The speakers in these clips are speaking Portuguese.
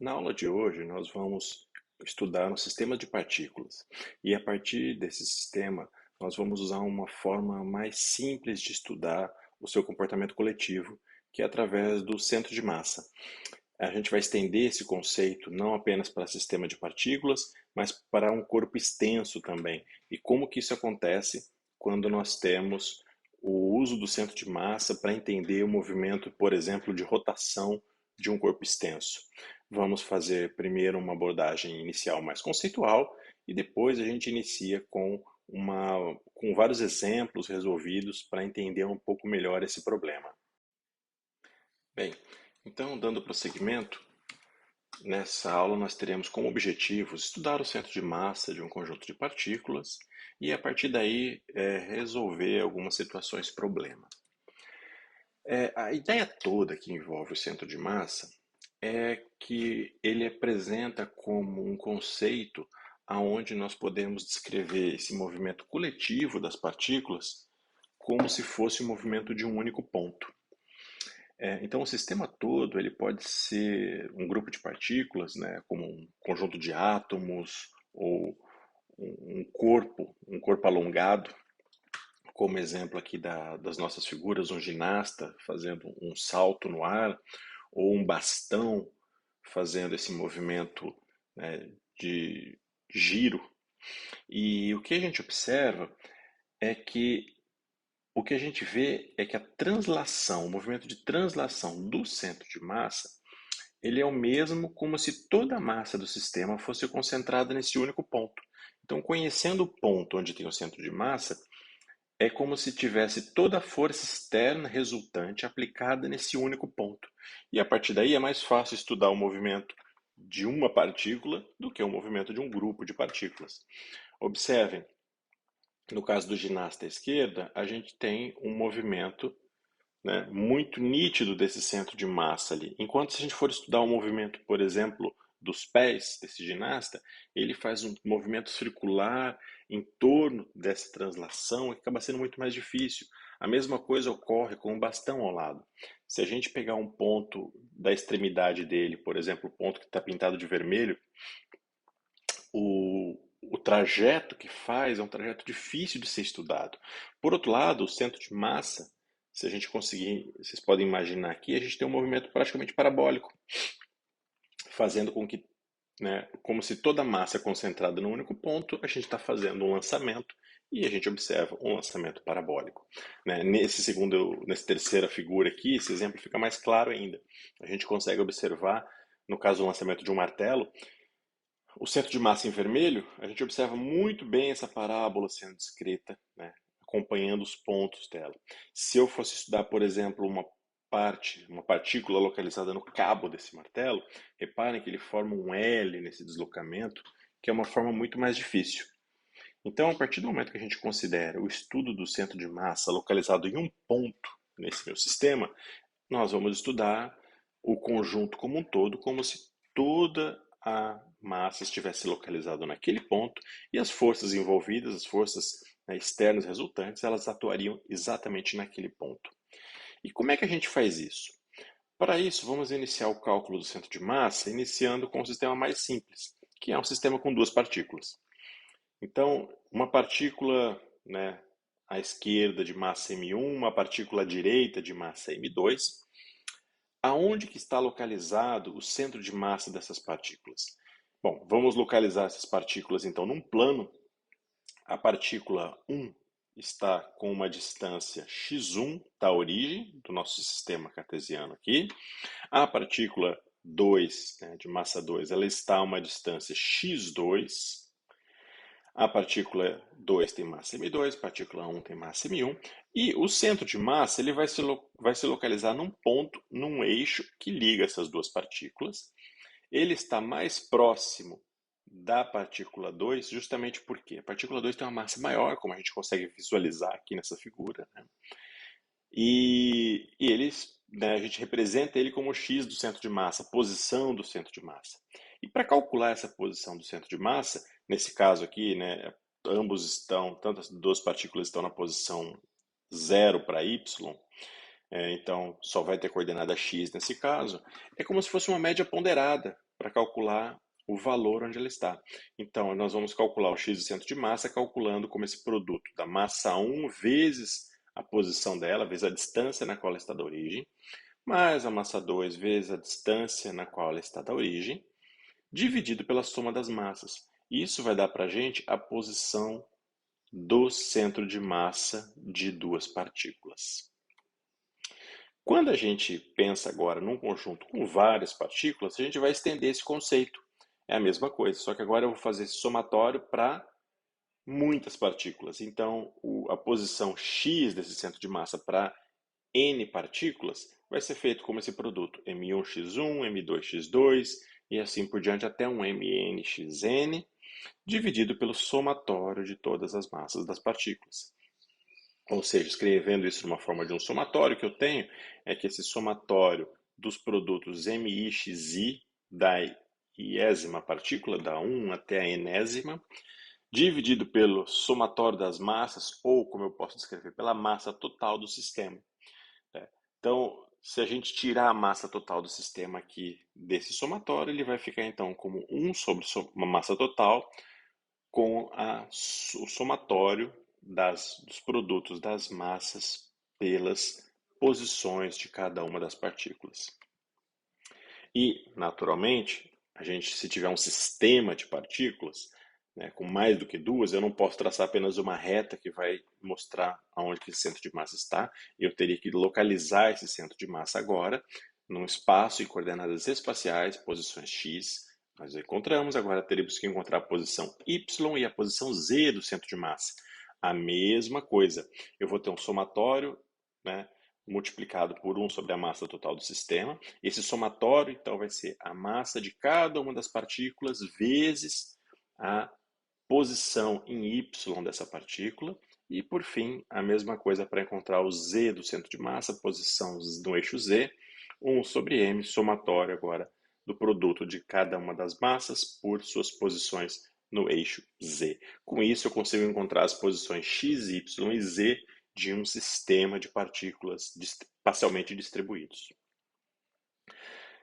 Na aula de hoje, nós vamos estudar um sistema de partículas. E a partir desse sistema, nós vamos usar uma forma mais simples de estudar o seu comportamento coletivo, que é através do centro de massa. A gente vai estender esse conceito não apenas para sistema de partículas, mas para um corpo extenso também. E como que isso acontece quando nós temos o uso do centro de massa para entender o movimento, por exemplo, de rotação de um corpo extenso. Vamos fazer primeiro uma abordagem inicial mais conceitual e depois a gente inicia com vários exemplos resolvidos para entender um pouco melhor esse problema. Bem, então, dando prosseguimento, nessa aula nós teremos como objetivos estudar o centro de massa de um conjunto de partículas e a partir daí resolver algumas situações problema. A ideia toda que envolve o centro de massa é que ele apresenta como um conceito aonde nós podemos descrever esse movimento coletivo das partículas como se fosse o movimento de um único ponto. Então, o sistema todo ele pode ser um grupo de partículas, né, como um conjunto de átomos ou um corpo alongado, como exemplo aqui das nossas figuras, um ginasta fazendo um salto no ar, ou um bastão fazendo esse movimento, né, de giro. E o que a gente observa é que o que a gente vê é que a translação, o movimento de translação do centro de massa, ele é o mesmo como se toda a massa do sistema fosse concentrada nesse único ponto. Então, conhecendo o ponto onde tem o centro de massa, é como se tivesse toda a força externa resultante aplicada nesse único ponto. E a partir daí é mais fácil estudar o movimento de uma partícula do que o movimento de um grupo de partículas. Observem, no caso do ginasta à esquerda, a gente tem um movimento, né, muito nítido desse centro de massa ali. Enquanto se a gente for estudar o movimento, por exemplo, dos pés desse ginasta, ele faz um movimento circular em torno dessa translação que acaba sendo muito mais difícil. A mesma coisa ocorre com o bastão ao lado. Se a gente pegar um ponto da extremidade dele, por exemplo, o ponto que está pintado de vermelho, o trajeto que faz é um trajeto difícil de ser estudado. Por outro lado, o centro de massa, se a gente conseguir, vocês podem imaginar aqui, a gente tem um movimento praticamente parabólico, fazendo com que, né, como se toda a massa é concentrada num único ponto, a gente está fazendo um lançamento e a gente observa um lançamento parabólico. Né? Nessa terceira figura aqui, esse exemplo fica mais claro ainda. A gente consegue observar, no caso do lançamento de um martelo, o centro de massa em vermelho, a gente observa muito bem essa parábola sendo descrita, né, acompanhando os pontos dela. Se eu fosse estudar, por exemplo, uma partícula localizada no cabo desse martelo, reparem que ele forma um L nesse deslocamento, que é uma forma muito mais difícil. Então, a partir do momento que a gente considera o estudo do centro de massa localizado em um ponto nesse meu sistema, nós vamos estudar o conjunto como um todo, como se toda a massa estivesse localizada naquele ponto e as forças envolvidas, as forças, né, externas resultantes, elas atuariam exatamente naquele ponto. E como é que a gente faz isso? Para isso, vamos iniciar o cálculo do centro de massa, iniciando com o sistema mais simples, que é um sistema com duas partículas. Então, uma partícula, né, à esquerda de massa m1, uma partícula à direita de massa m2. Aonde que está localizado o centro de massa dessas partículas? Bom, vamos localizar essas partículas então num plano. A partícula 1 está com uma distância x1 da origem do nosso sistema cartesiano aqui. A partícula 2, né, de massa 2, ela está a uma distância x2. A partícula 2 tem massa m2, a partícula 1 tem massa m1, e o centro de massa ele vai se localizar num ponto, num eixo que liga essas duas partículas. Ele está mais próximo da partícula 2, justamente porque a partícula 2 tem uma massa maior, como a gente consegue visualizar aqui nessa figura, né? E eles, né, a gente representa ele como x do centro de massa, a posição do centro de massa. E para calcular essa posição do centro de massa, nesse caso aqui, né, ambos estão, tanto as duas partículas estão na posição 0 para y, então só vai ter coordenada x nesse caso, é como se fosse uma média ponderada para calcular o valor onde ela está. Então, nós vamos calcular o x do centro de massa calculando como esse produto da massa 1 vezes a posição dela, vezes a distância na qual ela está da origem, mais a massa 2 vezes a distância na qual ela está da origem, dividido pela soma das massas. Isso vai dar para a gente a posição do centro de massa de duas partículas. Quando a gente pensa agora num conjunto com várias partículas, a gente vai estender esse conceito. É a mesma coisa, só que agora eu vou fazer esse somatório para muitas partículas. Então, a posição x desse centro de massa para n partículas vai ser feito como esse produto, m1x1, m2x2 e assim por diante até um mnxn, dividido pelo somatório de todas as massas das partículas. Ou seja, escrevendo isso numa forma de um somatório que eu tenho, é que esse somatório dos produtos MI/XI da iésima partícula, da 1 até a enésima, dividido pelo somatório das massas, ou como eu posso descrever, pela massa total do sistema. Então, se a gente tirar a massa total do sistema aqui desse somatório, ele vai ficar então como 1 sobre uma massa total com o somatório dos produtos das massas pelas posições de cada uma das partículas. E, naturalmente, a gente, se tiver um sistema de partículas, né, com mais do que duas, eu não posso traçar apenas uma reta que vai mostrar aonde que esse centro de massa está. Eu teria que localizar esse centro de massa agora, num espaço em coordenadas espaciais, posições x. Nós encontramos, agora teremos que encontrar a posição y e a posição z do centro de massa. A mesma coisa. Eu vou ter um somatório, né, multiplicado por 1 sobre a massa total do sistema. Esse somatório, então, vai ser a massa de cada uma das partículas vezes a posição em y dessa partícula. E, por fim, a mesma coisa para encontrar o z do centro de massa, posição no eixo z, 1 sobre m, somatório agora do produto de cada uma das massas por suas posições no eixo z. Com isso, eu consigo encontrar as posições x, y e z de um sistema de partículas parcialmente distribuídos.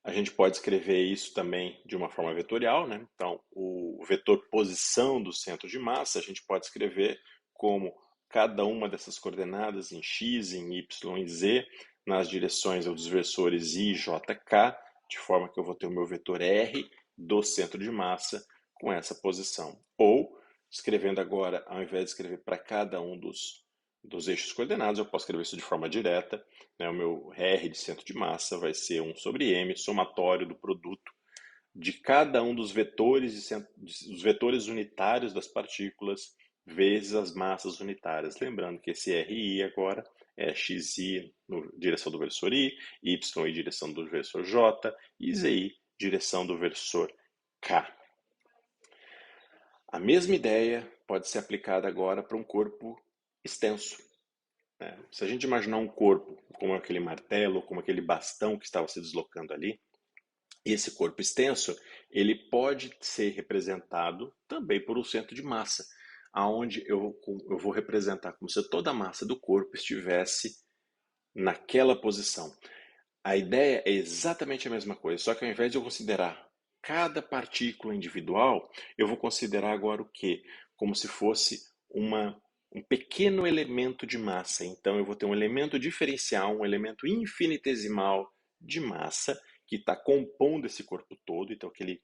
A gente pode escrever isso também de uma forma vetorial, né? Então, o vetor posição do centro de massa, a gente pode escrever como cada uma dessas coordenadas em x, em y e z, nas direções dos versores i, j, k, de forma que eu vou ter o meu vetor r do centro de massa com essa posição. Ou, escrevendo agora, ao invés de escrever para cada um dos eixos coordenados, eu posso escrever isso de forma direta, né? O meu R de centro de massa vai ser 1 sobre m, somatório do produto de cada um dos vetores, dos vetores unitários das partículas, vezes as massas unitárias. Lembrando que esse RI agora é XI na direção do versor I, YI direção do versor J e ZI direção do versor K. A mesma ideia pode ser aplicada agora para um corpo extenso. Se a gente imaginar um corpo como aquele martelo, como aquele bastão que estava se deslocando ali, esse corpo extenso, ele pode ser representado também por um centro de massa, aonde eu vou representar como se toda a massa do corpo estivesse naquela posição. A ideia é exatamente a mesma coisa, só que ao invés de eu considerar cada partícula individual, eu vou considerar agora o quê? Como se fosse um pequeno elemento de massa. Então, eu vou ter um elemento diferencial, um elemento infinitesimal de massa que está compondo esse corpo todo. Então, aquele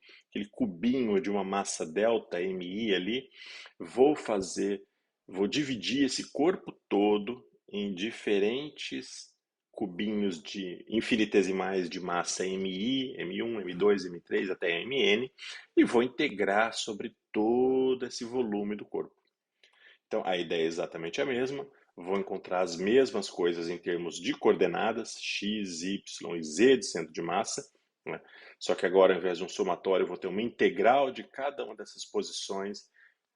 cubinho de uma massa delta MI ali, vou dividir esse corpo todo em diferentes cubinhos de infinitesimais de massa MI, M1, M2, M3 até MN e vou integrar sobre todo esse volume do corpo. Então a ideia é exatamente a mesma, vou encontrar as mesmas coisas em termos de coordenadas, x, y e z de centro de massa, né? Só que agora, ao invés de um somatório, eu vou ter uma integral de cada uma dessas posições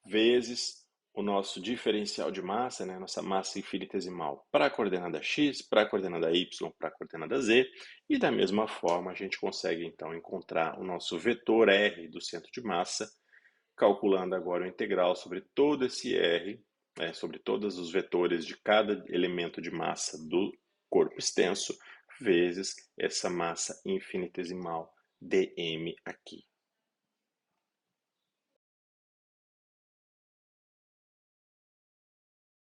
vezes o nosso diferencial de massa, né, nossa massa infinitesimal, para a coordenada x, para a coordenada y, para a coordenada z, e da mesma forma a gente consegue então encontrar o nosso vetor r do centro de massa, calculando agora o integral sobre todo esse r, né, sobre todos os vetores de cada elemento de massa do corpo subextenso vezes essa massa infinitesimal dm aqui.